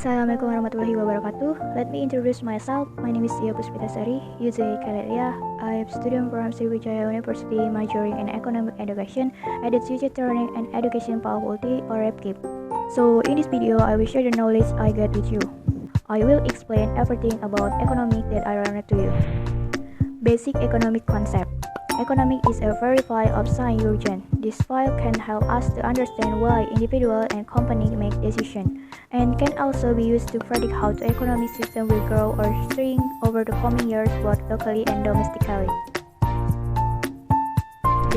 Assalamualaikum warahmatullahi wabarakatuh. Let me introduce myself. My name is Ia Puspitasari, Yuzai Kalelia. I am student from Sriwijaya University majoring in Economic Education at the Teacher Training and Education Faculty or EPKIP. So in this video, I will share the knowledge I get with you. I will explain everything about economic that I learned to you. Basic economic concept. Economic is a very file of science urgent. This file can help us to understand why individual and company make decisions, and can also be used to predict how the economic system will grow or shrink over the coming years both locally and domestically.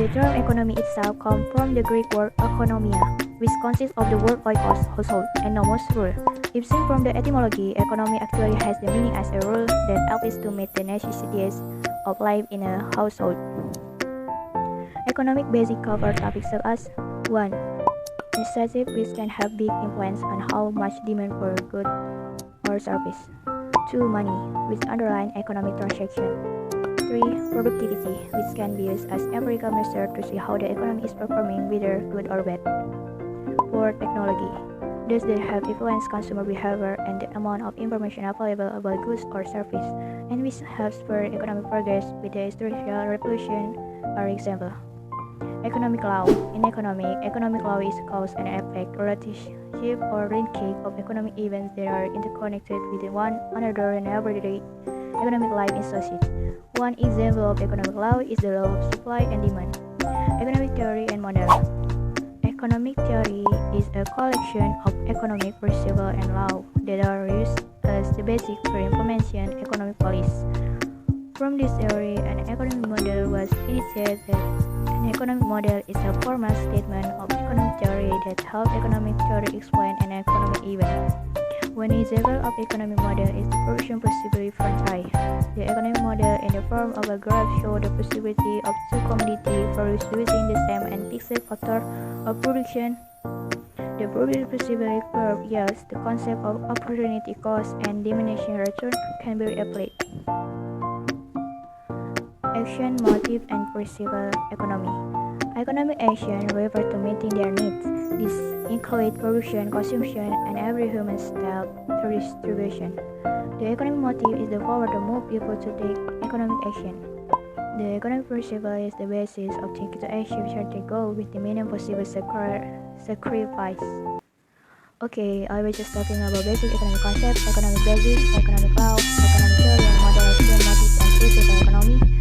The term economy itself comes from the Greek word economia, which consists of the word oikos, household, and nomos, rule. If seen from the etymology, economy actually has the meaning as a rule that helps to meet the necessities of life in a household. Economic basic cover topics such as 1. Necessity which can have big influence on how much demand for good or service. 2. Money, which underline economic transaction. 3. Productivity, which can be used as empirical measure to see how the economy is performing, whether good or bad. 4. Technology, those that have influenced consumer behavior and the amount of information available about goods or service, and which have spurred economic progress with the industrial revolution, for example. Economic law. In economic law is cause and effect, relationship or linkage of economic events that are interconnected with one another in everyday economic life in society. One example of economic law is the law of supply and demand. Economic theory and model. Economic theory is a collection of economic principles and law that are used as the basis for implementing economic policy. From this theory, an economic model was initiated. An economic model is a formal statement of economic theory that helps economic theory explain an economic event. One example of economic model is the production possibility franchise. The economic model in the form of a graph shows the possibility of two commodities produced using the same and fixed factor of production. The probability possibility curve yields the concept of opportunity cost and diminishing return can be applied. Action, motive, and principle economy. Economic action refer to meeting their needs. This includes production, consumption, and every human style to distribution. The economic motive is the power to move people to take economic action. The economic principle is the basis of taking to action certain goal with the minimum possible sacrifice. Okay, I was just talking about basic economic concept, economic basics, economic law, economic theory, and model action, motive, and principle economy.